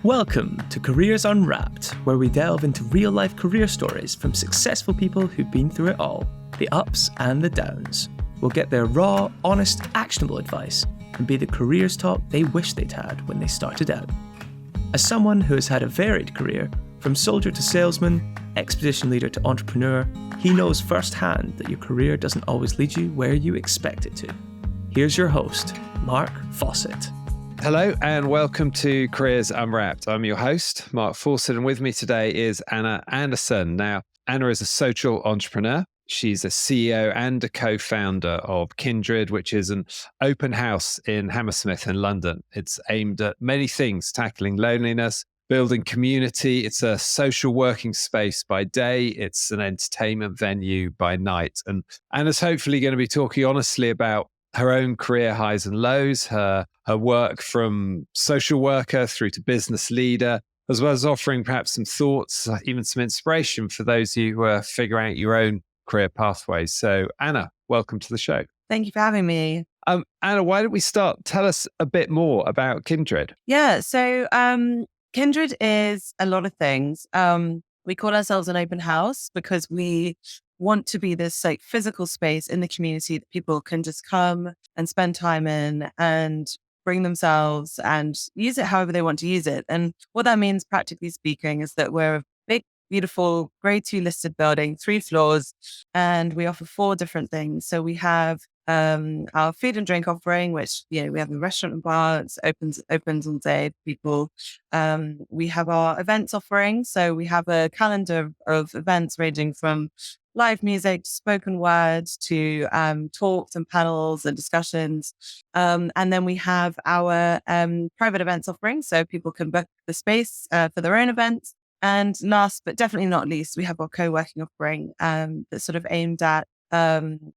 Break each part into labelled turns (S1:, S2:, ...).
S1: Welcome to Careers Unwrapped, where we delve into real-life career stories from successful people who've been through it all, the ups and the downs. We'll get their raw, honest, actionable advice and be the careers talk they wish they'd had when they started out. As someone who has had a varied career, from soldier to salesman, expedition leader to entrepreneur, he knows firsthand that your career doesn't always lead you where you expect it to. Here's your host, Mark Fawcett.
S2: Hello and welcome to Careers Unwrapped. I'm your host, Mark Fawcett, and with me today is Anna Anderson. Now, Anna is a social entrepreneur. She's a CEO and a co-founder of Kindred, which is an open house in Hammersmith in London. It's aimed at many things, tackling loneliness, building community. It's a social working space by day. It's an entertainment venue by night. And Anna's hopefully going to be talking honestly about her own career highs and lows, her work from social worker through to business leader, as well as offering perhaps some thoughts, even some inspiration for those of you who are figuring out your own career pathways. So Anna, welcome to the show.
S3: Thank you for having me.
S2: Anna, why don't we start? Tell us a bit more about Kindred.
S3: Yeah, so Kindred is a lot of things. We call ourselves an open house because we want to be this like physical space in the community that people can just come and spend time in and bring themselves and use it however they want to use it. And what that means, practically speaking, is that we're a big, beautiful grade 2 listed building, 3 floors, and we offer 4 different things. So we have our food and drink offering, which, we have a restaurant and bar. It opens all day for people. We have our events offering. So we have a calendar of events ranging from live music, spoken word, to talks and panels and discussions. And then we have our private events offering. So people can book the space for their own events. And last, but definitely not least, we have our co-working offering that's sort of aimed at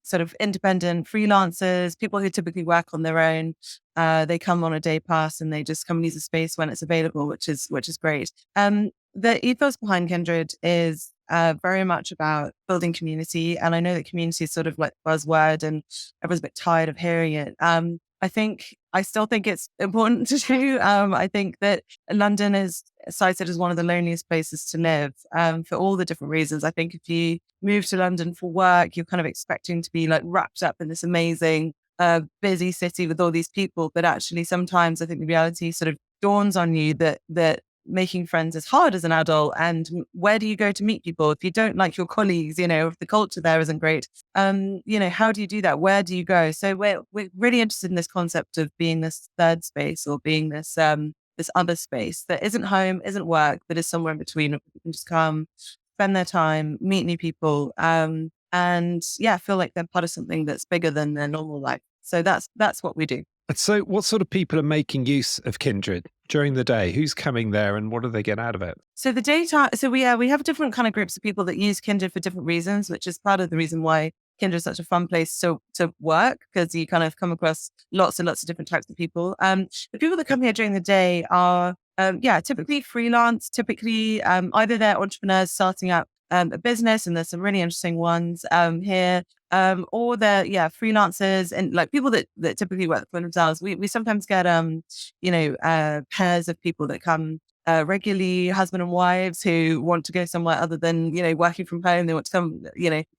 S3: sort of independent freelancers, people who typically work on their own. They come on a day pass and they just come and use the space when it's available, which is great. The ethos behind Kindred is very much about building community. And I know that community is sort of like a buzzword and everyone's a bit tired of hearing it. I still think it's important to do. I think that London is cited as one of the loneliest places to live for all the different reasons. I think if you move to London for work, you're kind of expecting to be like wrapped up in this amazing, busy city with all these people. But actually, sometimes I think the reality sort of dawns on you that making friends is hard as an adult. And where do you go to meet people if you don't like your colleagues? If the culture there isn't great, how do you do that? Where do you go? So we're really interested in this concept of being this third space, or being this this other space that isn't home, isn't work, but is somewhere in between. People can just come, spend their time, meet new people, and feel like they're part of something that's bigger than their normal life. So that's what we do.
S2: So what sort of people are making use of Kindred during the day? Who's coming there and what do they get out of it?
S3: So the daytime, we have different kind of groups of people that use Kindred for different reasons, which is part of the reason why Kindred is such a fun place to work, because you kind of come across lots and lots of different types of people. The people that come here during the day are, typically freelance, typically either they're entrepreneurs starting up a business, and there's some really interesting ones here, or they're freelancers and like people that typically work for themselves. We sometimes get pairs of people that come regularly, husband and wives who want to go somewhere other than working from home. They want to come.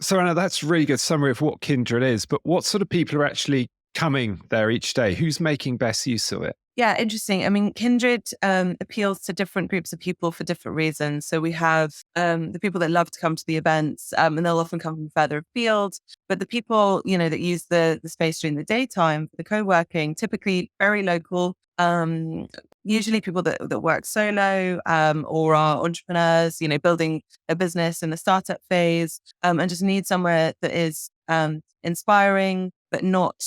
S2: So Anna, that's a really good summary of what Kindred is. But what sort of people are actually coming there each day? Who's making best use of it?
S3: Yeah, interesting. I mean, Kindred appeals to different groups of people for different reasons. So we have the people that love to come to the events, and they'll often come from further afield. But the people, that use the space during the daytime for the co-working, typically very local, usually people that work solo or are entrepreneurs, building a business in the startup phase, and just need somewhere that is inspiring, but not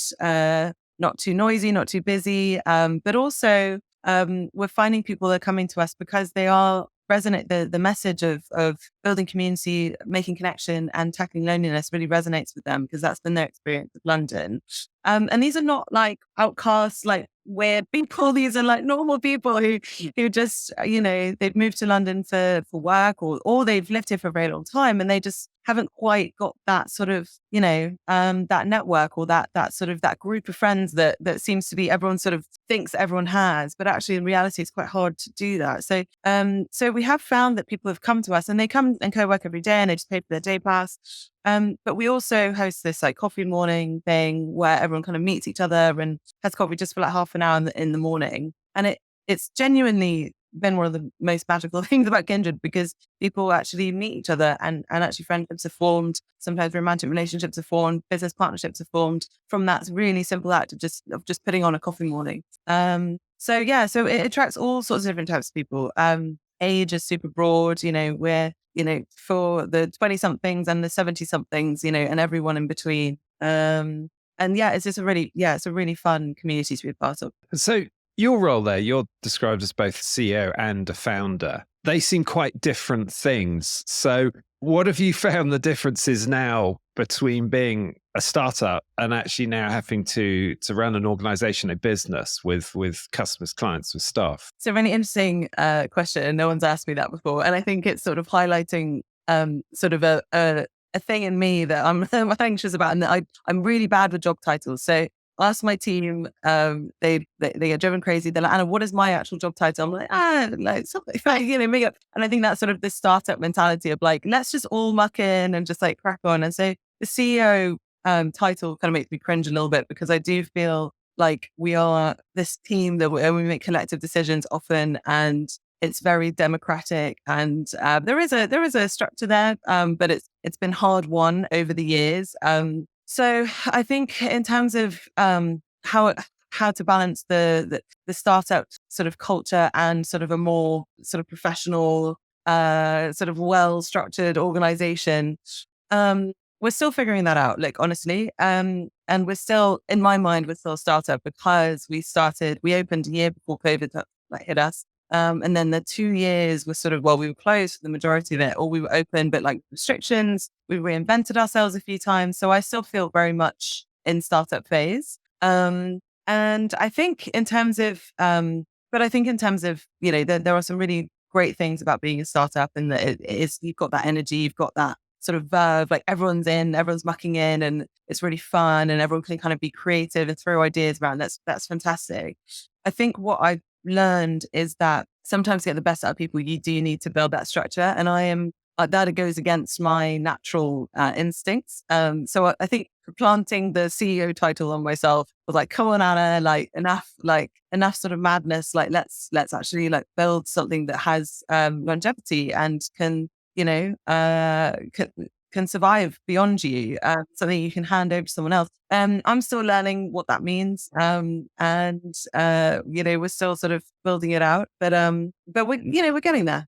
S3: too noisy, not too busy. But also, we're finding people are coming to us because they are resonate. The message of building community, making connection, and tackling loneliness really resonates with them because that's been their experience of London. And these are not like outcasts, like weird people. These are like normal people who just, they've moved to London for work or they've lived here for a very long time and they just haven't quite got that sort of, that network or that sort of that group of friends that seems to be everyone sort of thinks everyone has, but actually in reality, it's quite hard to do that. So we have found that people have come to us and they come and co-work every day and they just pay for their day pass. But we also host this like coffee morning thing where everyone kind of meets each other and has coffee just for like half an hour in the morning. And it's genuinely been one of the most magical things about Kindred because people actually meet each other and actually friendships are formed. Sometimes romantic relationships are formed, business partnerships are formed from that really simple act of just putting on a coffee morning. So it attracts all sorts of different types of people. Age is super broad, we're, for the 20 somethings and the 70 somethings, and everyone in between. And it's just it's a really fun community to be a part of.
S2: So your role there, you're described as both CEO and a founder. They seem quite different things. So what have you found the differences now between being a startup and actually now having to run an organization, a business with customers, clients, with staff?
S3: It's a really interesting question. And no one's asked me that before. And I think it's sort of highlighting sort of a thing in me that I'm anxious about and that I'm really bad with job titles. So I asked my team, they get driven crazy. They're like, Anna, what is my actual job title? I'm like, something like, make up. And I think that's sort of this startup mentality of like, let's just all muck in and just like crack on. And so the CEO title kind of makes me cringe a little bit because I do feel like we are this team that we make collective decisions often and it's very democratic and there is a structure there, but it's been hard won over the years. So I think in terms of how to balance the startup sort of culture and sort of a more sort of professional, sort of well-structured organization, we're still figuring that out, like honestly. And we're still, in my mind, we're still a startup because we opened a year before COVID hit us. And then the 2 years were sort of, we were closed for the majority of it, or we were open, but like restrictions, we reinvented ourselves a few times. So I still feel very much in startup phase. And I think in terms of, there are some really great things about being a startup and that it is, you've got that energy, you've got that sort of verve, like everyone's mucking in and it's really fun and everyone can kind of be creative and throw ideas around. That's fantastic. I think what I've learned is that sometimes to get the best out of people, you do need to build that structure. And I am, that goes against my natural instincts. So I think planting the CEO title on myself was like, come on, Anna, like enough sort of madness. Like let's actually like build something that has longevity and can survive beyond you, something you can hand over to someone else. I'm still learning what that means. And we're still sort of building it out, but we're getting there.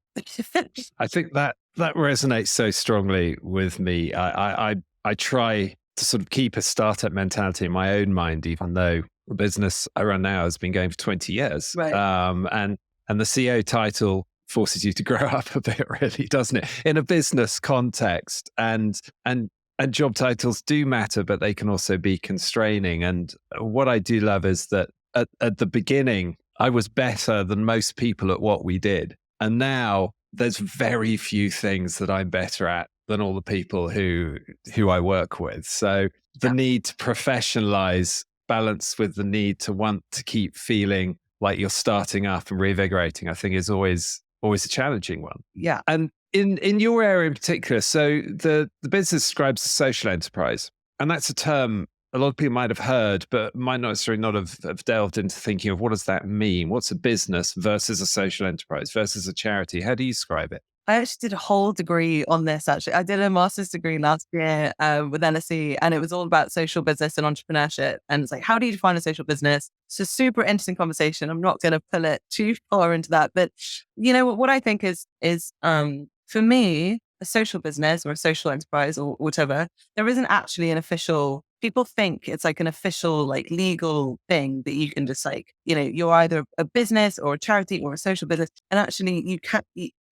S2: I think that resonates so strongly with me. I try to sort of keep a startup mentality in my own mind, even though the business I run now has been going for 20 years.
S3: Right.
S2: And the CEO title forces you to grow up a bit, really, doesn't it? In a business context, and job titles do matter, but they can also be constraining. And what I do love is that at the beginning, I was better than most people at what we did. And now there's very few things that I'm better at than all the people who I work with. So the need to professionalize, balance with the need to want to keep feeling like you're starting up and reinvigorating, I think is always a challenging one.
S3: Yeah.
S2: And in your area in particular, so the business describes a social enterprise, and that's a term a lot of people might have heard, but might not necessarily not have delved into thinking of what does that mean? What's a business versus a social enterprise versus a charity? How do you describe it?
S3: I actually did a whole degree on this, actually. I did a master's degree last year with MSc, and it was all about social business and entrepreneurship. And it's like, how do you define a social business? It's a super interesting conversation. I'm not going to pull it too far into that. But, what I think is for me, a social business or a social enterprise or whatever, there isn't actually an official, people think it's like an official, like legal thing that you can just like, you're either a business or a charity or a social business. And actually you can't,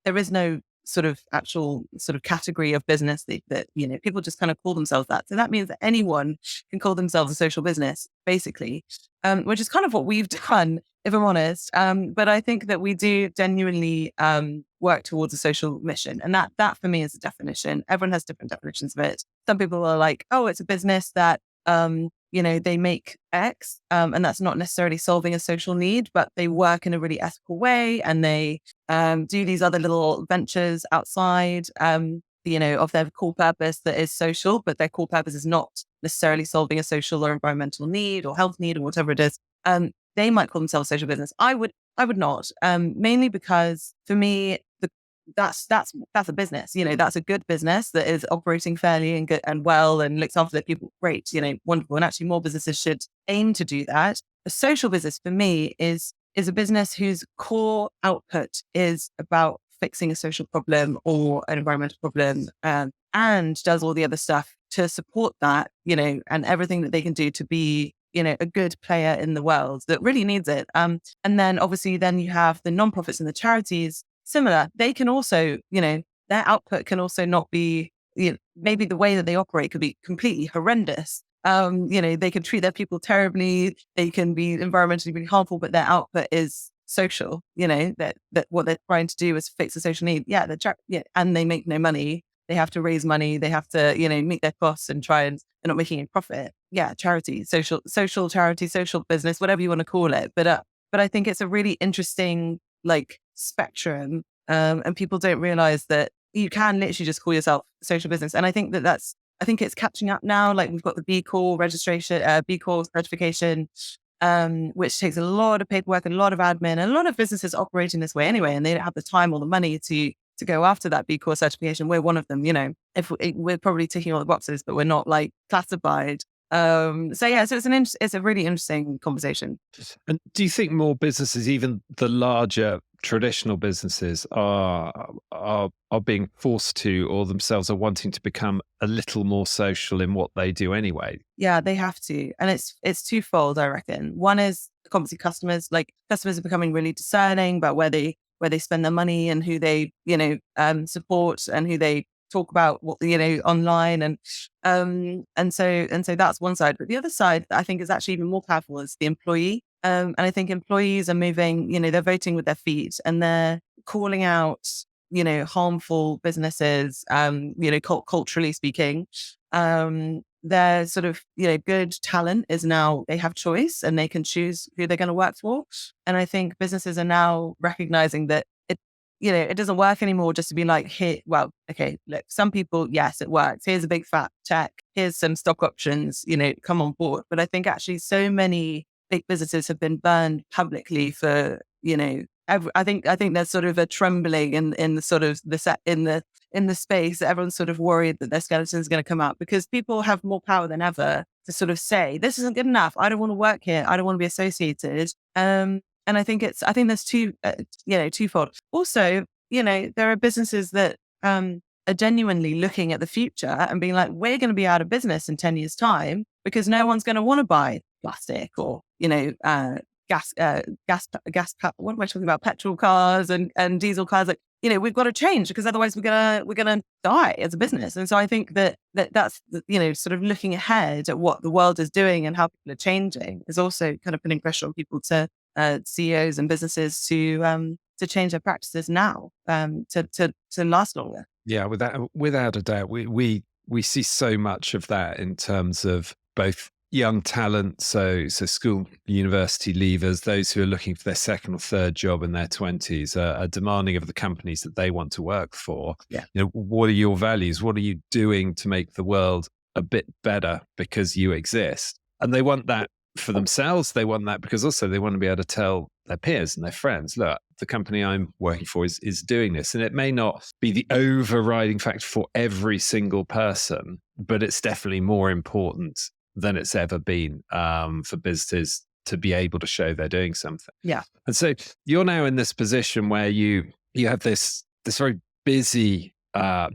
S3: there is no sort of actual sort of category of business that people just kind of call themselves that. So that means that anyone can call themselves a social business, basically. which is kind of what we've done, if I'm honest. But I think that we do genuinely work towards a social mission. And that for me is a definition. Everyone has different definitions of it. Some people are like, oh, it's a business that, they make X, and that's not necessarily solving a social need, but they work in a really ethical way and they do these other little ventures outside, of their core purpose that is social, but their core purpose is not necessarily solving a social or environmental need or health need or whatever it is. They might call themselves social business. I would not, mainly because for me, that's a business. That's a good business that is operating fairly and good and well and looks after their people. Great, wonderful. And actually, more businesses should aim to do that. A social business for me is a business whose core output is about fixing a social problem or an environmental problem, and does all the other stuff to support that. And everything that they can do to be a good player in the world that really needs it. And then obviously then you have the nonprofits and the charities. Similar, they can also, their output can also not be, maybe the way that they operate could be completely horrendous. They can treat their people terribly. They can be environmentally really harmful, but their output is social. That what they're trying to do is fix a social need. Yeah, and they make no money. They have to raise money. They have to, meet their costs and try and they're not making a profit. Yeah, charity, social charity, social business, whatever you want to call it. But I think it's a really interesting spectrum, and people don't realize that you can literally just call yourself social business. And I think I think it's catching up now. Like we've got the B Corp registration, B Corp certification, which takes a lot of paperwork and a lot of admin, and a lot of businesses operate in this way anyway, and they don't have the time or the money to go after that B Corp certification. We're one of them. If we're probably ticking all the boxes, but we're not classified. So it's a really interesting conversation.
S2: And do you think more businesses, even the larger traditional businesses, are being forced to, or themselves are wanting to become a little more social in what they do anyway?
S3: Yeah, they have to, and it's twofold, I reckon. One is obviously customers. Customers are becoming really discerning about where they spend their money and who they support and who they talk about online, and so that's one side. But the other side I think is actually even more powerful is the employee, and I think employees are moving, they're voting with their feet and they're calling out harmful businesses, culturally speaking. Their sort of good talent is now, they have choice and they can choose who they're going to work for. And I think businesses are now recognizing that it doesn't work anymore just to be like, here, well, okay, look, some people, yes, it works. Here's a big fat check. Here's some stock options, come on board. But I think actually so many big businesses have been burned publicly for, I think there's sort of a trembling in the sort of in the space. Everyone's sort of worried that their skeleton is going to come out because people have more power than ever to sort of say, this isn't good enough. I don't want to work here. I don't want to be associated. And I think there's twofold. Also, there are businesses that are genuinely looking at the future and being like, we're going to be out of business in 10 years' time because no one's going to want to buy plastic or, gas, what am I talking about? Petrol cars and diesel cars. We've got to change because otherwise we're gonna die as a business. And so I think that's sort of looking ahead at what the world is doing and how people are changing is also kind of putting pressure on people to CEOs and businesses to change their practices now to last longer.
S2: Yeah, without a doubt, we see so much of that in terms of both young talent, so school, university leavers, those who are looking for their second or third job in their 20s, are demanding of the companies that they want to work for.
S3: Yeah.
S2: What are your values? What are you doing to make the world a bit better because you exist? And they want that for themselves. They want that because also they want to be able to tell their peers and their friends, look, the company I'm working for is doing this. And it may not be the overriding factor for every single person, but it's definitely more important than it's ever been for businesses to be able to show they're doing something.
S3: Yeah.
S2: And so you're now in this position where you have this very busy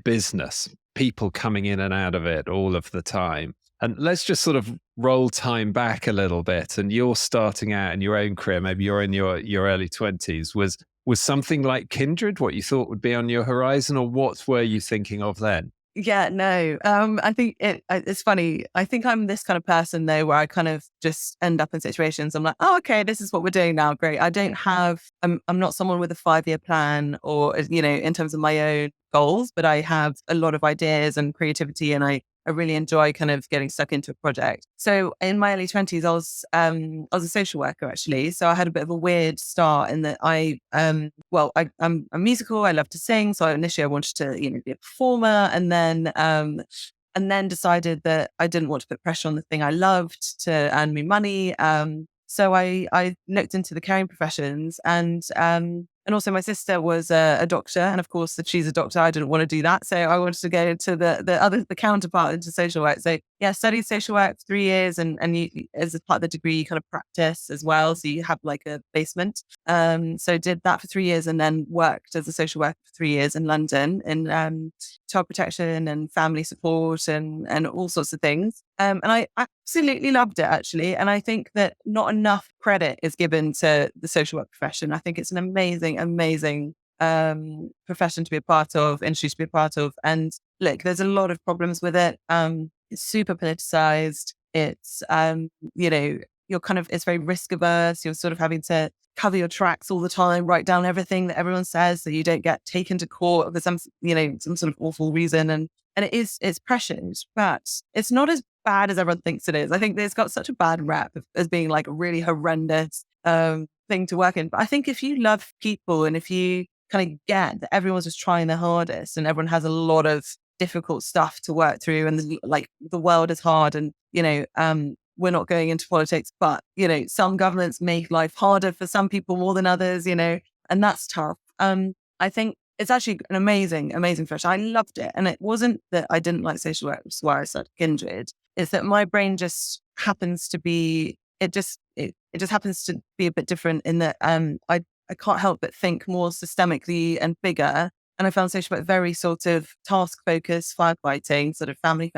S2: business, people coming in and out of it all of the time. And let's just sort of roll time back a little bit. And you're starting out in your own career, maybe you're in your early 20s. Was something like Kindred what you thought would be on your horizon, or what were you thinking of then?
S3: Yeah, no. I think it's funny. I think I'm this kind of person though, where I kind of just end up in situations. I'm like, oh, okay, this is what we're doing now. Great. I don't have. I'm not someone with a 5-year plan or in terms of my own goals, but I have a lot of ideas and creativity, and I really enjoy kind of getting stuck into a project. So in my early 20s, I was a social worker actually. So I had a bit of a weird start in that I'm a musical. I love to sing. So initially I wanted to, be a performer, and then decided that I didn't want to put pressure on the thing I loved to earn me money. So I looked into the caring professions, and also my sister was a doctor, and of course, if she's a doctor, I didn't want to do that. So I wanted to go to the counterpart into social work. So yeah, studied social work for 3 years, and as a part of the degree, you kind of practice as well. So you have like a placement. So did that for 3 years, and then worked as a social worker for 3 years in London in child protection and family support and all sorts of things. And I absolutely loved it actually. And I think that not enough credit is given to the social work profession. I think it's an amazing profession to be a part of, industry to be a part of. And look, there's a lot of problems with it. It's super politicized. It's, it's very risk averse. You're sort of having to cover your tracks all the time, write down everything that everyone says so you don't get taken to court for some sort of awful reason. And it's pressured, but it's not as bad as everyone thinks it is. I think it's got such a bad rap as being like a really horrendous thing to work in. But I think if you love people and if you kind of get that everyone's just trying their hardest and everyone has a lot of difficult stuff to work through, and like the world is hard, and we're not going into politics, but some governments make life harder for some people more than others, and that's tough. I think it's actually an amazing profession. I loved it. And it wasn't that I didn't like social work, which is why I started Kindred. It's that my brain just happens to be, it just happens to be a bit different in that I can't help but think more systemically and bigger. And I found social work very sort of task focused, firefighting, sort of family.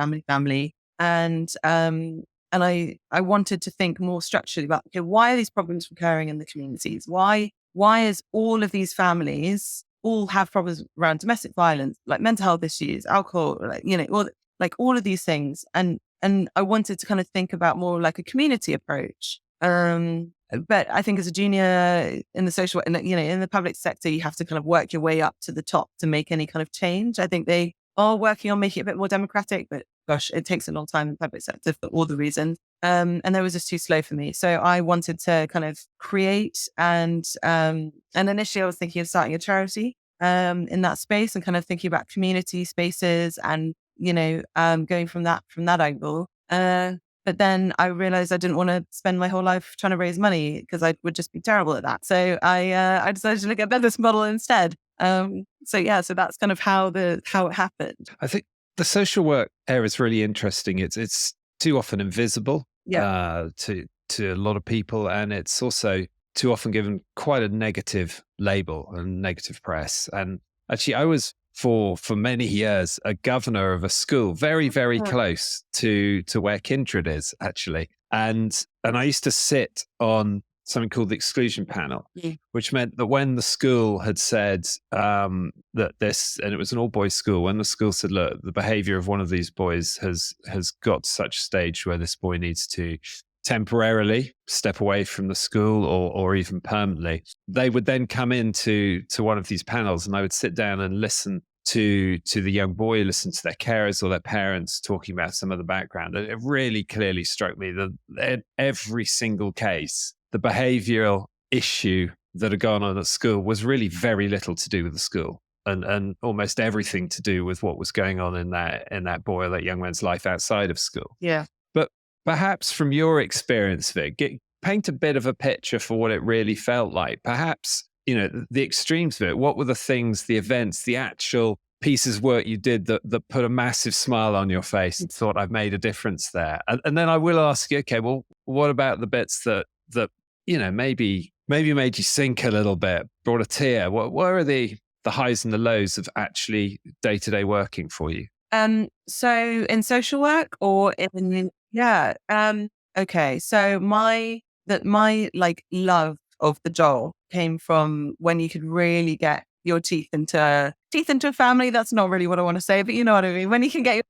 S3: And I wanted to think more structurally about, okay, why are these problems recurring in the communities? Why is all of these families all have problems around domestic violence, like mental health issues, alcohol, all of these things. And I wanted to kind of think about more like a community approach. But I think as a junior in the social, in the public sector, you have to kind of work your way up to the top to make any kind of change. I think they are working on making it a bit more democratic, but gosh, it takes a long time in the public sector for all the reasons. And that was just too slow for me. So I wanted to kind of create and initially I was thinking of starting a charity in that space and kind of thinking about community spaces and, going from that angle. But then I realized I didn't want to spend my whole life trying to raise money because I would just be terrible at that. So I decided to look at a business model instead. So that's kind of how it happened.
S2: I think the social work area is really interesting. It's too often invisible to a lot of people, and it's also too often given quite a negative label and negative press. And actually, I was for many years a governor of a school very, very close to where Kindred is actually, and I used to sit on something called the exclusion panel, which meant that when the school had said that this, and it was an all-boys school, when the school said, look, the behavior of one of these boys has got to such a stage where this boy needs to temporarily step away from the school or even permanently, they would then come into one of these panels, and I would sit down and listen to the young boy, listen to their carers or their parents talking about some of the background. And it really clearly struck me that in every single case, the behavioral issue that had gone on at school was really very little to do with the school, and almost everything to do with what was going on in that boy or that young man's life outside of school.
S3: Yeah.
S2: But perhaps from your experience, Vic, paint a bit of a picture for what it really felt like. Perhaps, the extremes of it. What were the things, the events, the actual pieces of work you did that put a massive smile on your face and thought, I've made a difference there? And then I will ask you, okay, well, what about the bits that maybe made you sink a little bit, brought a tear? What are the highs and the lows of actually day-to-day working for you?
S3: So in social work or okay. So my like love of the job came from when you could really get your teeth into teeth into a family. That's not really what I want to say, but you know what I mean? When you can get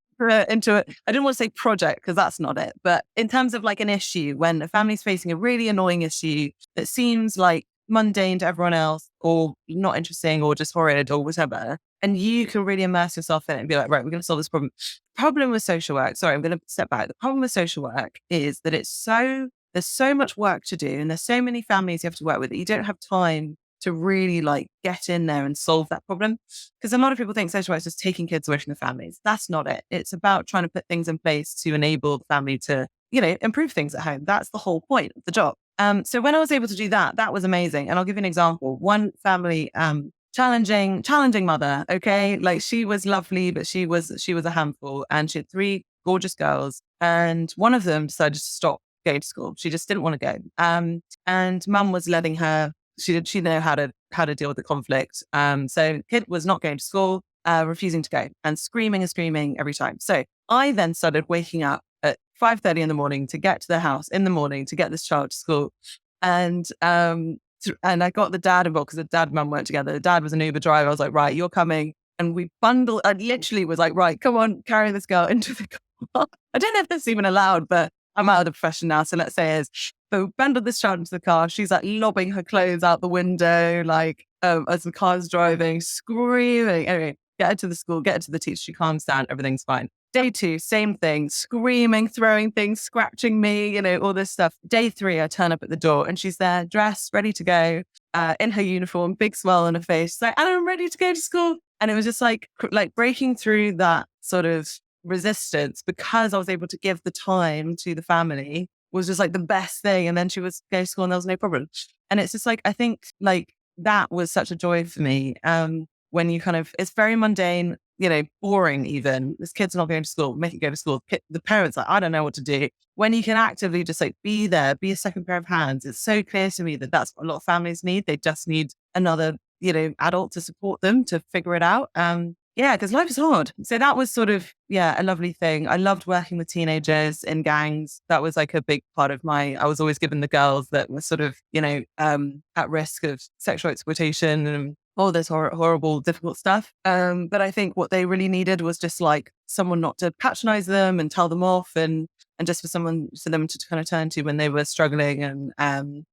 S3: into it, I didn't want to say project because that's not it. But in terms of like an issue, when a family's facing a really annoying issue that seems like mundane to everyone else or not interesting or just horrid or whatever, and you can really immerse yourself in it and be like, right, we're going to solve this problem. Problem with social work, sorry, I'm going to step back. The problem with social work is that there's so much work to do and there's so many families you have to work with that you don't have time to really like get in there and solve that problem. Because a lot of people think social work is just taking kids away from the families. That's not it. It's about trying to put things in place to enable the family to, improve things at home. That's the whole point of the job. So when I was able to do that, that was amazing. And I'll give you an example. One family, challenging mother. Okay. Like she was lovely, but she was a handful and she had 3 gorgeous girls. And one of them decided to stop going to school. She just didn't want to go. And mum was letting her, she didn't know how to deal with the conflict. So kid was not going to school, refusing to go and screaming every time. So I then started waking up at 5:30 in the morning to get to the house in the morning to get this child to school. And I got the dad involved because the dad and mum weren't together. The dad was an Uber driver. I was like, right, you're coming. And we bundled, I literally was like, right, come on, carry this girl into the car. I don't know if that's even allowed, but I'm out of the profession now. So let's say it is. But we bundled this child into the car. She's like lobbing her clothes out the window, like as the car's driving, screaming. Anyway, get her to the school, get her to the teacher. She calms down. Everything's fine. Day 2, same thing, screaming, throwing things, scratching me, all this stuff. Day 3, I turn up at the door and she's there, dressed, ready to go, in her uniform, big smile on her face. She's like, and I'm ready to go to school. And it was just like breaking through that sort of resistance because I was able to give the time to the family was just like the best thing. And then she was going to school and there was no problem. And it's just like, I think like that was such a joy for me. When you it's very mundane, boring even. This kid's not going to school, make it go to school. The parents like, I don't know what to do. When you can actively just like be there, be a second pair of hands. It's so clear to me that that's what a lot of families need. They just need another, adult to support them to figure it out. Because life is hard. So that was sort of, a lovely thing. I loved working with teenagers in gangs. That was like a big part of I was always given the girls that were sort of, at risk of sexual exploitation and all this horrible, difficult stuff. But I think what they really needed was just like someone not to patronize them and tell them off and just for them to kind of turn to when they were struggling. And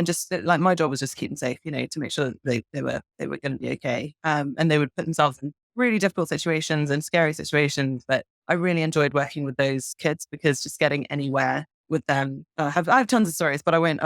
S3: just like my job was just keep them safe, to make sure that they were going to be okay. And they would put themselves in really difficult situations and scary situations. But I really enjoyed working with those kids because just getting anywhere with them. I have tons of stories, but I won't.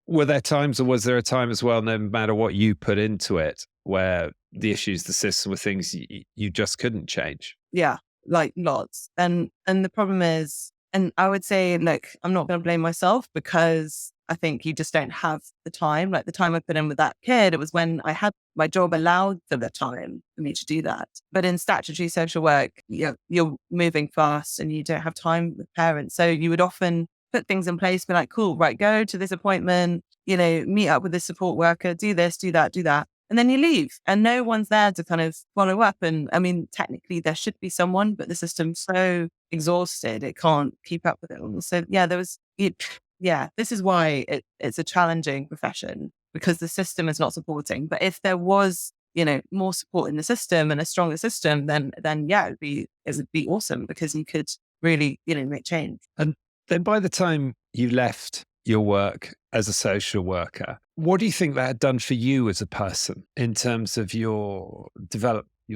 S2: Were there times, or was there a time as well, no matter what you put into it, where the issues, the system were things you just couldn't change?
S3: Yeah, like lots. And the problem is, and I would say, like, I'm not going to blame myself because I think you just don't have the time. Like the time I put in with that kid, it was when I had my job allowed for the time for me to do that. But in statutory social work, you're moving fast and you don't have time with parents. So you would often put things in place, be like, cool, right, go to this appointment, meet up with this support worker, do this, do that. And then you leave and no one's there to kind of follow up. And I mean, technically there should be someone, but the system's so exhausted, it can't keep up with it all. So this is why it's a challenging profession because the system is not supporting. But if there was, more support in the system and a stronger system, then it would be awesome because you could really, make change.
S2: And then by the time you left your work as a social worker, what do you think that had done for you as a person in terms of your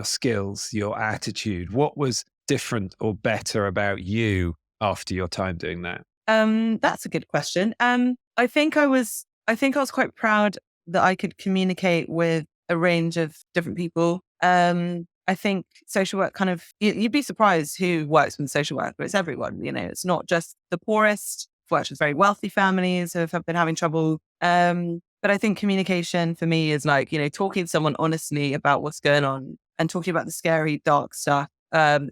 S2: skills, your attitude? What was different or better about you after your time doing that?
S3: That's a good question. I think I was quite proud that I could communicate with a range of different people. I think social work you'd be surprised who works with social work, but it's everyone, it's not just the poorest. I've worked with very wealthy families who have been having trouble. But I think communication for me is like, talking to someone honestly about what's going on and talking about the scary, dark stuff,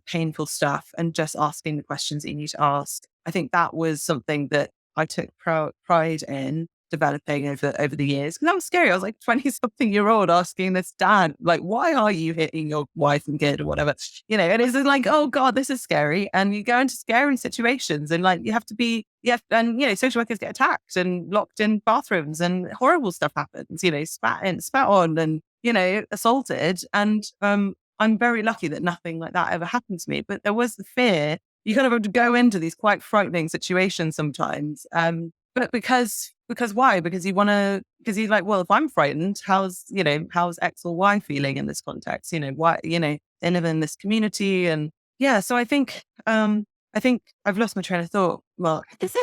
S3: painful stuff, and just asking the questions that you need to ask. I think that was something that I took pride in. developing over the years. Because that was scary. I was like 20-something-year-old asking this dad, like, why are you hitting your wife and kid or whatever? And it's like, oh God, this is scary. And you go into scary situations and like, social workers get attacked and locked in bathrooms and horrible stuff happens, spat on and, assaulted. And, I'm very lucky that nothing like that ever happened to me, but there was the fear. You kind of have to go into these quite frightening situations sometimes. But because why? Because you're like, well, if I'm frightened, how's X or Y feeling in this context? Why, they live in this community. And yeah, so I think I've lost my train of thought. Well,
S2: does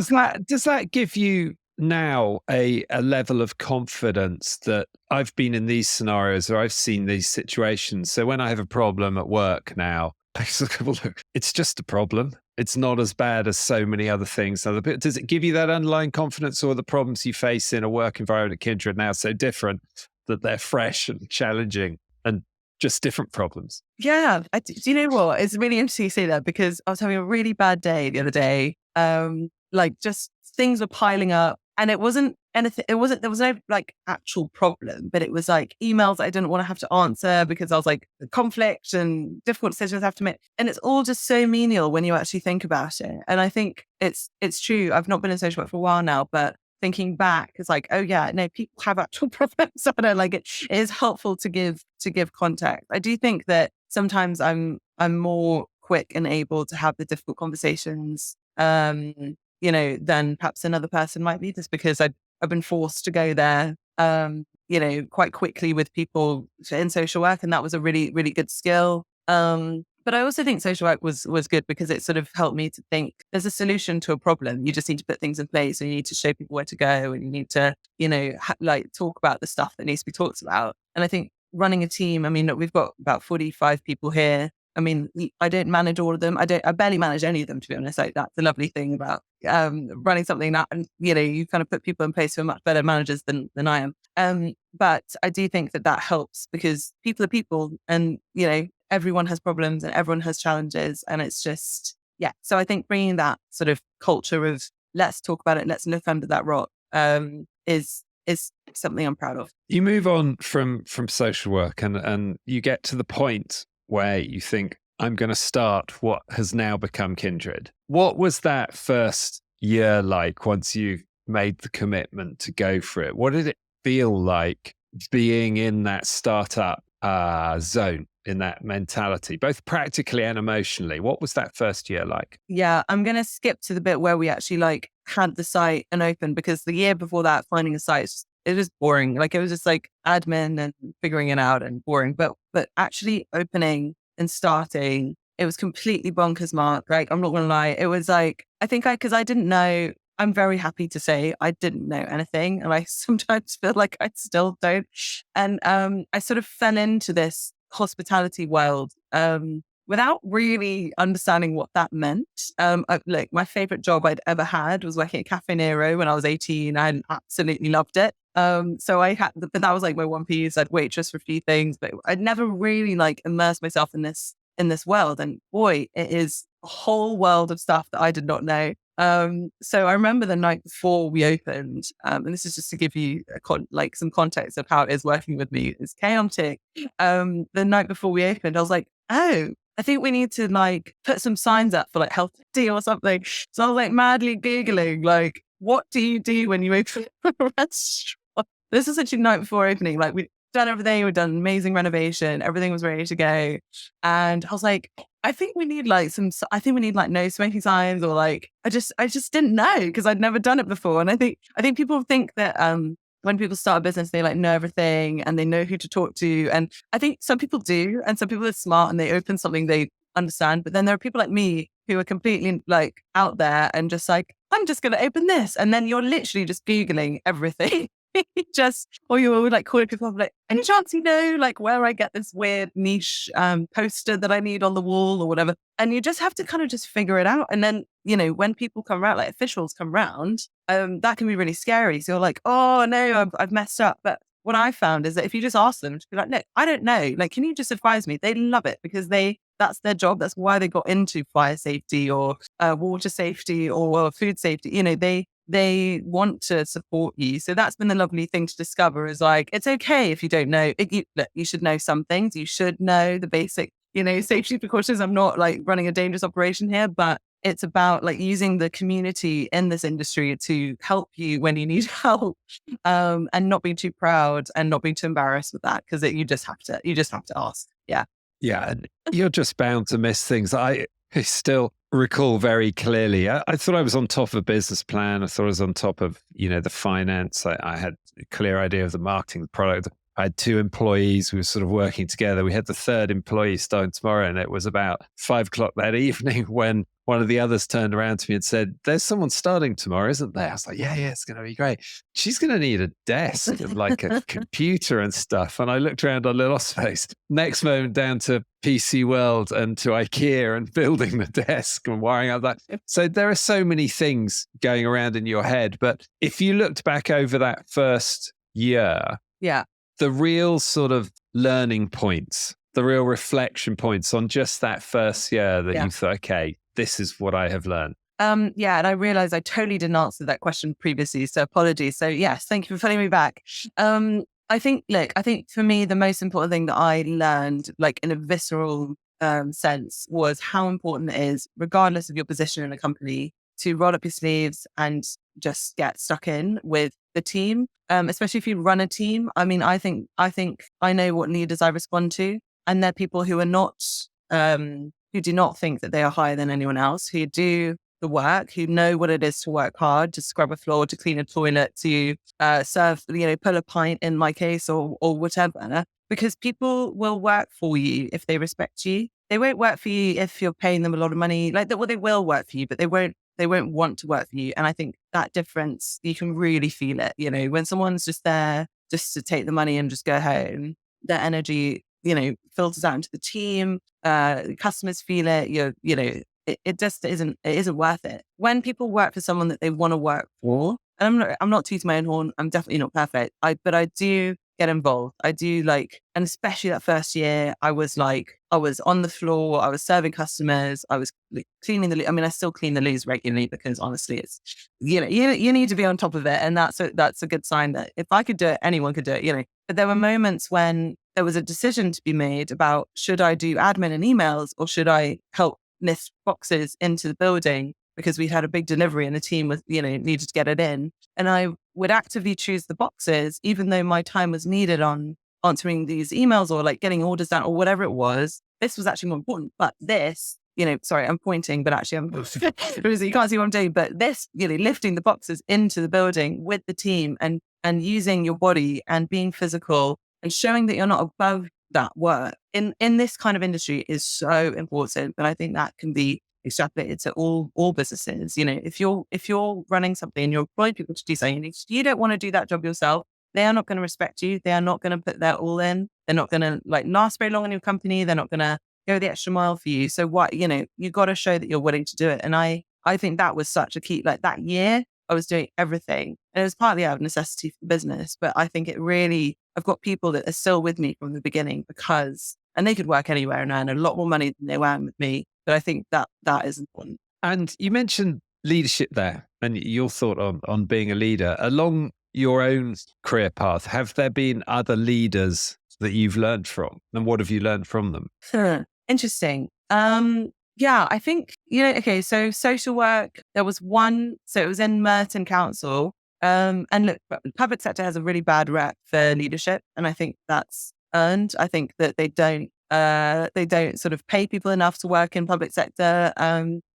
S2: that give you now a level of confidence that I've been in these scenarios or I've seen these situations? So when I have a problem at work now, I just look, well, look, it's just a problem. It's not as bad as so many other things. Does it give you that underlying confidence, or the problems you face in a work environment at Kindred now so different that they're fresh and challenging and just different problems?
S3: Yeah. Do you know what? It's really interesting you say that, because I was having a really bad day the other day. Like just things were piling up, and it wasn't anything. There was no like actual problem, but it was like emails I didn't want to have to answer because I was like conflict and difficult decisions I have to make. And it's all just so menial when you actually think about it. And I think it's true. I've not been in social work for a while now, but thinking back, it's like, oh yeah, no, people have actual problems. So I don't like it. It is helpful to give context. I do think that sometimes I'm more quick and able to have the difficult conversations, than perhaps another person might be, just because I've been forced to go there, quite quickly with people in social work. And that was a really, really good skill. But I also think social work was good because it sort of helped me to think there's a solution to a problem. You just need to put things in place, and you need to show people where to go, and you need to, talk about the stuff that needs to be talked about. And I think running a team, I mean, look, we've got about 45 people here. I mean, I don't manage all of them. I barely manage any of them, to be honest. Like, that's the lovely thing about running something that, and you kind of put people in place who are much better managers than I am. But I do think that helps, because people are people, and everyone has problems and everyone has challenges, and it's just, yeah. So I think bringing that sort of culture of let's talk about it, let's look under that rock, is something I'm proud of.
S2: You move on from social work and you get to the point where you think, I'm going to start what has now become Kindred. What was that first year like once you made the commitment to go for it? What did it feel like being in that startup zone, in that mentality, both practically and emotionally? What was that first year like?
S3: Yeah, I'm going to skip to the bit where we actually had the site and open, because the year before that, finding a site, it was boring. Like, it was just like admin and figuring it out and boring. But actually opening and starting, it was completely bonkers, Mark. Like, I'm not going to lie. It was like, because I didn't know, I'm very happy to say I didn't know anything. And I sometimes feel like I still don't. And I sort of fell into this hospitality world without really understanding what that meant. My favorite job I'd ever had was working at Cafe Nero when I was 18. I absolutely loved it. So I had, but that was like my one piece. I'd waitress for a few things, but I'd never really immersed myself in this world. And boy, it is a whole world of stuff that I did not know. So I remember the night before we opened, and this is just to give you some context of how it is working with me. It's chaotic. The night before we opened, I was like, oh, I think we need to put some signs up for health tea or something. So I was madly Googling, what do you do when you open a restaurant? This is actually the night before opening. We'd done everything. We'd done amazing renovation. Everything was ready to go. And I was like, I think we need no smoking signs, or I just didn't know, because I'd never done it before. And I think people think that when people start a business, they know everything and they know who to talk to. And I think some people do, and some people are smart and they open something they understand. But then there are people like me who are completely out there and just I'm just going to open this. And then you're literally just Googling everything. Or you were calling people up, any chance you know where I get this weird niche poster that I need on the wall or whatever. And you just have to kind of just figure it out. And then, when people come around, officials come around, that can be really scary. So you're like, oh no, I've messed up. But what I found is that if you just ask them to be no, I don't know. Can you just advise me? They love it, because that's their job. That's why they got into fire safety or water safety or food safety. they want to support you. So that's been the lovely thing to discover, is like, it's okay if you don't know. You should know some things. You should know the basic, safety precautions. I'm not like running a dangerous operation here, but it's about like using the community in this industry to help you when you need help, and not being too proud and not being too embarrassed with that, because you just have to ask. Yeah.
S2: Yeah. And you're just bound to miss things. I still recall very clearly. I thought I was on top of a business plan. I thought I was on top of, the finance. I had a clear idea of the marketing, the product. I had 2 employees. We were sort of working together. We had the 3rd employee starting tomorrow. And it was about 5 o'clock that evening when one of the others turned around to me and said, "There's someone starting tomorrow, isn't there?" I was like, yeah, it's going to be great. She's going to need a desk and like a computer and stuff. And I looked around our little space. Next moment down to PC World and to IKEA and building the desk and wiring up that. So there are so many things going around in your head. But if you looked back over that first year,
S3: Yeah.
S2: the real sort of learning points, the real reflection points on just that first year that you thought, okay, this is what I have learned.
S3: And I realized I totally didn't answer that question previously. So apologies. So yes, thank you for putting me back. I think for me, the most important thing that I learned, like in a visceral sense, was how important it is, regardless of your position in a company, to roll up your sleeves and just get stuck in with the team. Especially if you run a team. I mean, I think I know what leaders I respond to, and they're people who are not, who do not think that they are higher than anyone else, who do the work, who know what it is to work hard, to scrub a floor, to clean a toilet, to serve, pull a pint in my case, or whatever. Because people will work for you if they respect you. They won't work for you if you're paying them a lot of money. Like that, well, they will work for you, but they won't want to work for you. And I think that difference, you can really feel it. When someone's just there just to take the money and just go home, their energy, filters out into the team. Customers feel it. It just isn't worth it. When people work for someone that they want to work for, and I'm not tooting my own horn. I'm definitely not perfect. But I do get involved. I do and especially that first year, I was on the floor, I was serving customers, I was cleaning I still clean the loos regularly, because honestly, it's, you need to be on top of it. And that's a good sign that if I could do it, anyone could do it, But there were moments when there was a decision to be made about, should I do admin and emails, or should I help lift boxes into the building, because we had a big delivery and the team was, needed to get it in. And I would actively choose the boxes, even though my time was needed on answering these emails or getting orders down or whatever it was. This was actually more important. But this, sorry, I'm pointing, but actually I'm, because you can't see what I'm doing. But this, lifting the boxes into the building with the team and using your body and being physical and showing that you're not above that work in this kind of industry is so important. But I think that can be extrapolated to all businesses. If you're running something and you're employing people to do something, you don't want to do that job yourself. They are not going to respect you. They are not going to put their all in. They're not going to last very long in your company. They're not going to go the extra mile for you. So what, you got to show that you're willing to do it. And I think that was such a key. That year, I was doing everything, and it was partly out of necessity for the business. But I think I've got people that are still with me from the beginning, and they could work anywhere and earn a lot more money than they earn with me. But I think that is important.
S2: And you mentioned leadership there and your thought on being a leader. Along your own career path, have there been other leaders that you've learned from? And what have you learned from them?
S3: Interesting. Yeah, I think, okay, so social work, there was one, so it was in Merton Council. And look, the public sector has a really bad rep for leadership. And I think that's earned. I think that they don't sort of pay people enough to work in public sector.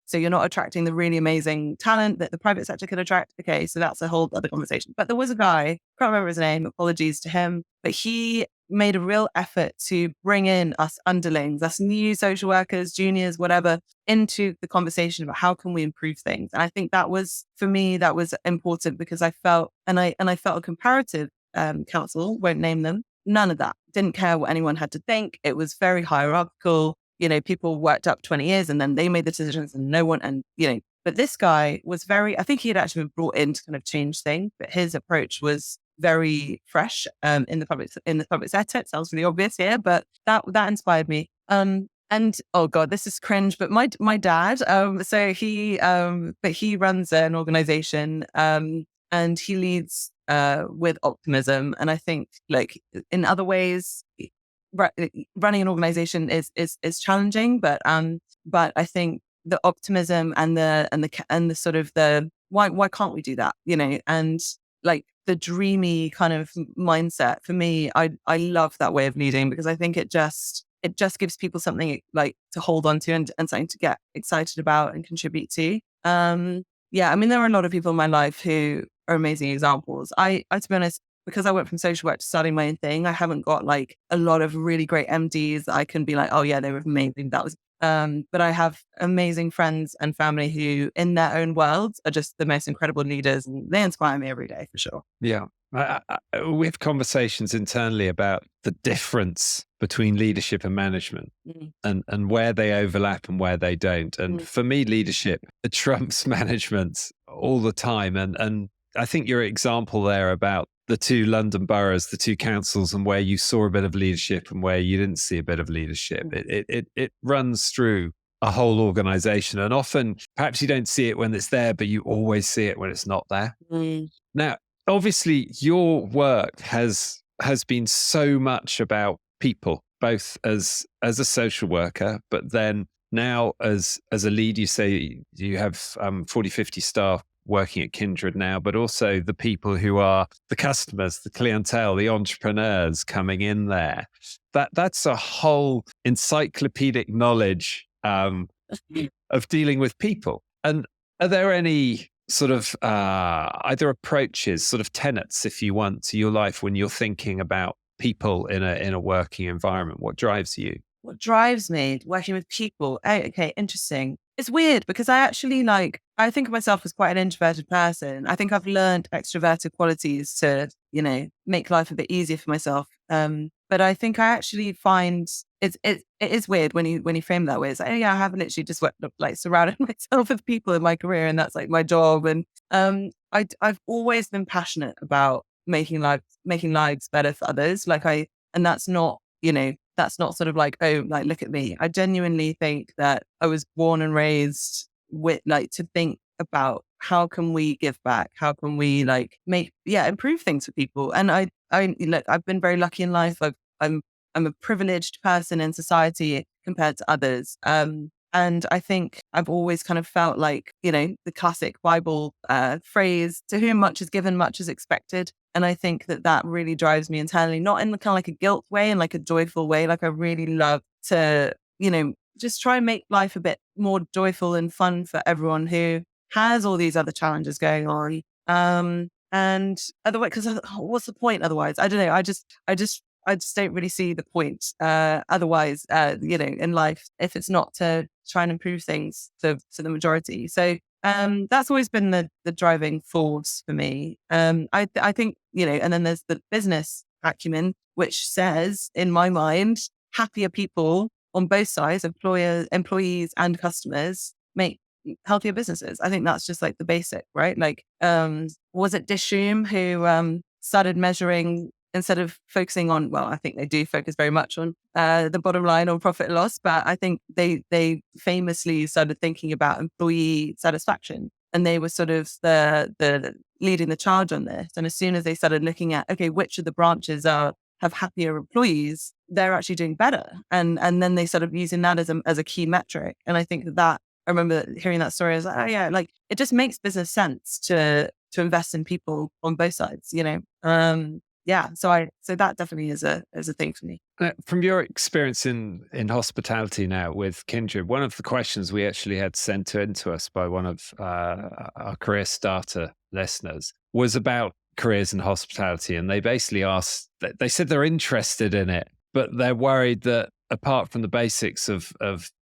S3: So you're not attracting the really amazing talent that the private sector could attract. Okay, so that's a whole other conversation. But there was a guy, can't remember his name, apologies to him, but he made a real effort to bring in us underlings, us new social workers, juniors, whatever, into the conversation about how can we improve things. And I think that was, for me, that was important, because I felt, and I felt a comparative council, won't name them, none of that. Didn't care what anyone had to think. It was very hierarchical. People worked up 20 years and then they made the decisions and no one, but this guy was I think he had actually been brought in to kind of change things, but his approach was very fresh in the public sector. It sounds really obvious here, but that inspired me. And oh God, this is cringe, but my dad, so he runs an organization, and he leads with optimism. And I think like in other ways, running an organization is challenging, but I think the optimism and the sort of the why can't we do that, and like the dreamy kind of mindset for me, I love that way of leading, because I think it just gives people something like to hold on to, and something to get excited about and contribute to. Yeah, I mean, there are a lot of people in my life who are amazing examples. I to be honest, because I went from social work to starting my own thing, I haven't got like a lot of really great MDs that I can be like, oh yeah, they were amazing. That was, but I have amazing friends and family who in their own worlds are just the most incredible leaders, and they inspire me every day for sure.
S2: Yeah. We have conversations internally about the difference between leadership and management, and where they overlap and where they don't. And for me, leadership trumps management all the time. And I think your example there about the two London boroughs, the two councils, and where you saw a bit of leadership and where you didn't see a bit of leadership, it runs through a whole organization. And often, perhaps you don't see it when it's there, but you always see it when it's not there. Now, obviously, your work has been so much about people, both as a social worker, but then now as a lead. You say you have 40, 50 staff working at Kindred now, but also the people who are the customers, the clientele, the entrepreneurs coming in there. That's a whole encyclopedic knowledge of dealing with people. And are there any sort of either approaches, sort of tenets, if you want, to your life when you're thinking about people in a working environment? What drives you?
S3: What drives me working with people? Oh, okay, interesting. It's weird because I think of myself as quite an introverted person. I think I've learned extroverted qualities to, make life a bit easier for myself. But I think I actually find it is weird when you frame it that way. It's like, oh yeah, I haven't literally just surrounded myself with people in my career, and that's like my job. And I've always been passionate about making lives better for others. And that's not, that's not sort of like, oh, like, look at me. I genuinely think that I was born and raised with to think about how can we give back? How can we improve things for people? And I've been very lucky in life. I'm a privileged person in society compared to others. And I think I've always kind of felt like, the classic Bible phrase, to whom much is given, much is expected. And I think that really drives me internally, not in kind of like a guilt way, in like a joyful way. Like I really love to, just try and make life a bit more joyful and fun for everyone who has all these other challenges going on. And otherwise, because what's the point otherwise? I don't know. I just don't really see the point otherwise, in life, if it's not to try and improve things for the majority. So that's always been the driving force for me. I think, and then there's the business acumen, which says, in my mind, happier people on both sides, employees and customers, make healthier businesses. I think that's just like the basic, right? Like, was it Dishoom who started measuring, instead of focusing on, well, I think they do focus very much on the bottom line or profit and loss, but I think they famously started thinking about employee satisfaction, and they were sort of the leading the charge on this. And as soon as they started looking at, okay, which of the branches have happier employees, they're actually doing better, and then they started using that as a key metric. And I think that I remember hearing that story. I was like, oh yeah, like it just makes business sense to invest in people on both sides, Yeah, so that definitely is a thing for me.
S2: From your experience in hospitality now with Kindred, one of the questions we actually had sent in to us by one of our career starter listeners was about careers in hospitality. And they basically asked, they said they're interested in it, but they're worried that apart from the basics of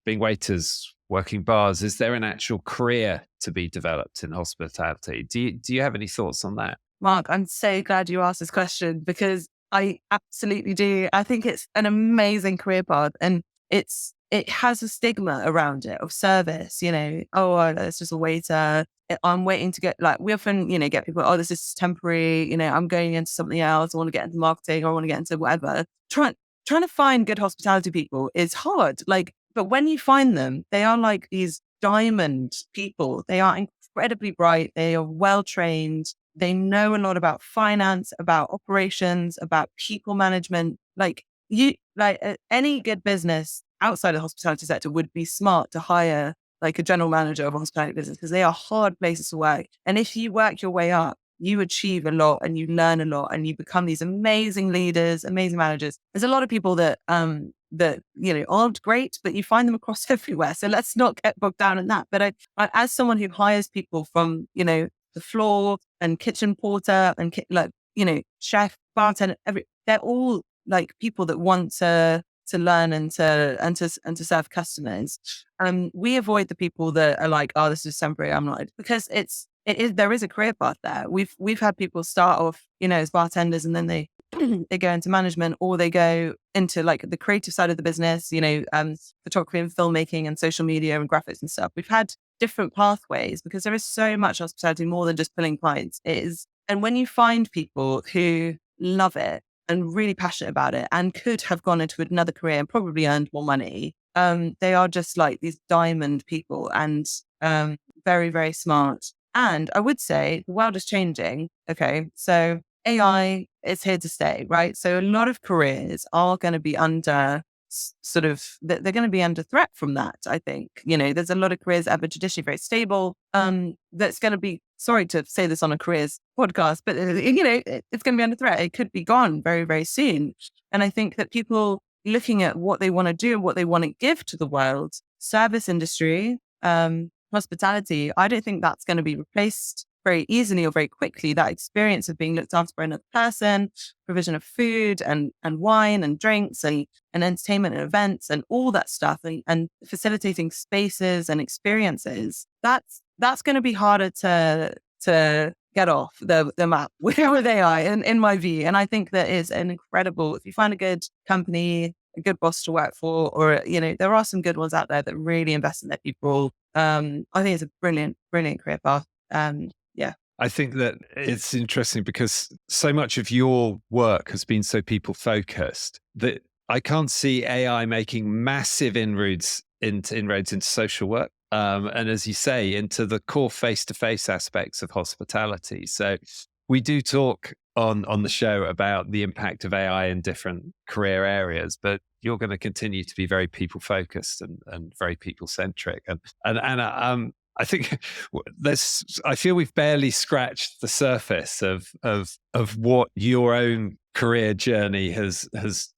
S2: being waiters, working bars, is there an actual career to be developed in hospitality? Do you have any thoughts on that?
S3: Mark, I'm so glad you asked this question, because I absolutely do. I think it's an amazing career path, and it has a stigma around it of service, it's just a waiter. I'm waiting to get, we often, get people, oh, this is temporary, I'm going into something else. I want to get into marketing, or I want to get into whatever. Trying to find good hospitality people is hard. Like but when you find them, they are like these diamond people. They are incredibly bright. They are well trained. They know a lot about finance, about operations, about people management. Any good business outside of the hospitality sector would be smart to hire like a general manager of a hospitality business, because they are hard places to work. And if you work your way up, you achieve a lot and you learn a lot and you become these amazing leaders, amazing managers. There's a lot of people that aren't great, but you find them across everywhere. So let's not get bogged down in that. But I as someone who hires people from, the floor and kitchen porter and chef, bartender, they're all like people that want to learn and to serve customers. We avoid the people that are like, oh, this is temporary, I'm not, because there is a career path there. We've had people start off, as bartenders, and then they go into management, or they go into like the creative side of the business, photography and filmmaking and social media and graphics and stuff. We've had different pathways because there is so much hospitality more than just pulling clients. And when you find people who love it and really passionate about it and could have gone into another career and probably earned more money, they are just like these diamond people and very, very smart. And I would say the world is changing. Okay. So AI is here to stay, right? So a lot of careers are going to be under they're going to be under threat from that. I think, there's a lot of careers that have been traditionally very stable. That's going to be, sorry to say this on a careers podcast, but it's going to be under threat. It could be gone very, very soon. And I think that people looking at what they want to do and what they want to give to the world, service industry, hospitality, I don't think that's going to be replaced very easily or very quickly. That experience of being looked after by another person, provision of food and wine and drinks and entertainment and events and all that stuff and facilitating spaces and experiences, that's going to be harder to get off the map with AI in my view. And I think that is an incredible, if you find a good company, a good boss to work for, or, there are some good ones out there that really invest in their people. I think it's a brilliant, brilliant career path. Yeah.
S2: I think that it's interesting because so much of your work has been so people focused that I can't see AI making massive inroads into social work. And as you say, into the core face-to-face aspects of hospitality. So we do talk on the show about the impact of AI in different career areas, but you're going to continue to be very people-focused and very people-centric. And Anna, I think I feel we've barely scratched the surface of what your own career journey has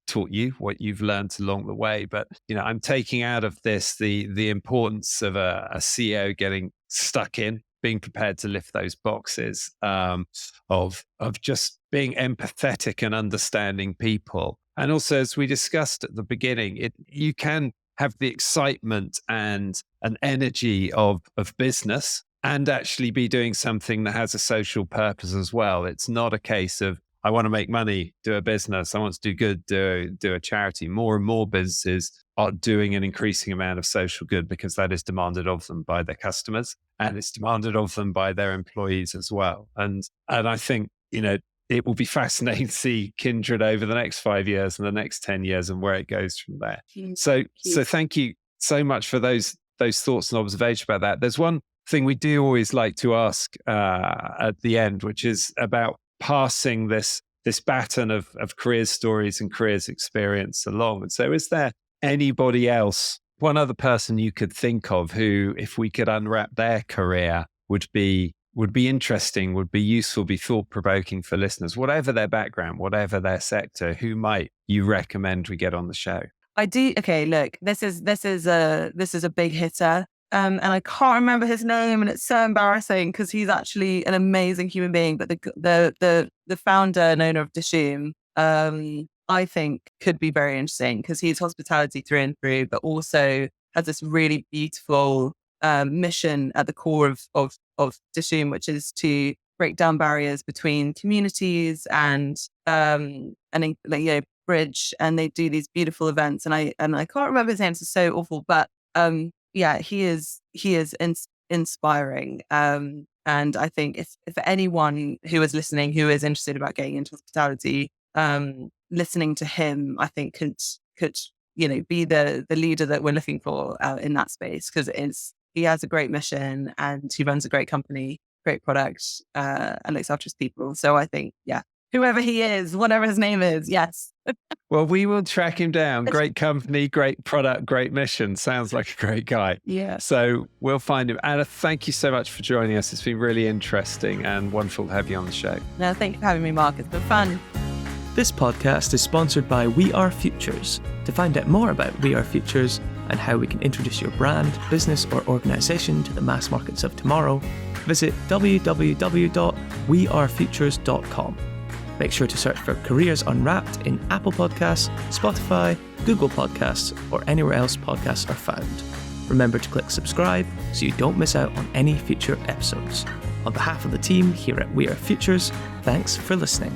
S2: taught you, what you've learned along the way. But, I'm taking out of this the importance of a CEO getting stuck in, being prepared to lift those boxes, of just being empathetic and understanding people. And also, as we discussed at the beginning, you can have the excitement and an energy of business and actually be doing something that has a social purpose as well. It's not a case of, I want to make money, do a business. I want to do good, do a charity. More and more businesses are doing an increasing amount of social good because that is demanded of them by their customers and it's demanded of them by their employees as well. And I think, it will be fascinating to see Kindred over the next 5 years and the next 10 years and where it goes from there. So thank you so much for those thoughts and observations about that. There's one thing we do always like to ask at the end, which is about passing this baton of careers stories and careers experience along. And so is there anybody else, one other person you could think of who, if we could unwrap their career, would be interesting, would be useful, be thought-provoking for listeners, whatever their background, whatever their sector? Who might you recommend we get on the show?
S3: I do. Okay, look, this is a big hitter. And I can't remember his name, and it's so embarrassing because he's actually an amazing human being. But the founder and owner of Dishoom, I think could be very interesting because he's hospitality through and through, but also has this really beautiful mission at the core of Dishoom, which is to break down barriers between communities and bridge. And they do these beautiful events. And I can't remember his name. It's so awful, but he is inspiring. And I think if anyone who is listening who is interested about getting into hospitality, listening to him, I think could be the leader that we're looking for in that space, because he has a great mission and he runs a great company, great product, and looks after his people. So I think, whoever he is, whatever his name is, yes.
S2: Well, we will track him down. Great company, great product, great mission. Sounds like a great guy.
S3: Yeah.
S2: So we'll find him. Anna, thank you so much for joining us. It's been really interesting and wonderful to have you on the show.
S3: No, thank you for having me, Mark. It's been fun.
S1: This podcast is sponsored by We Are Futures. To find out more about We Are Futures and how we can introduce your brand, business, or organisation to the mass markets of tomorrow, visit www.wearefutures.com. Make sure to search for Careers Unwrapped in Apple Podcasts, Spotify, Google Podcasts, or anywhere else podcasts are found. Remember to click subscribe so you don't miss out on any future episodes. On behalf of the team here at We Are Futures, thanks for listening.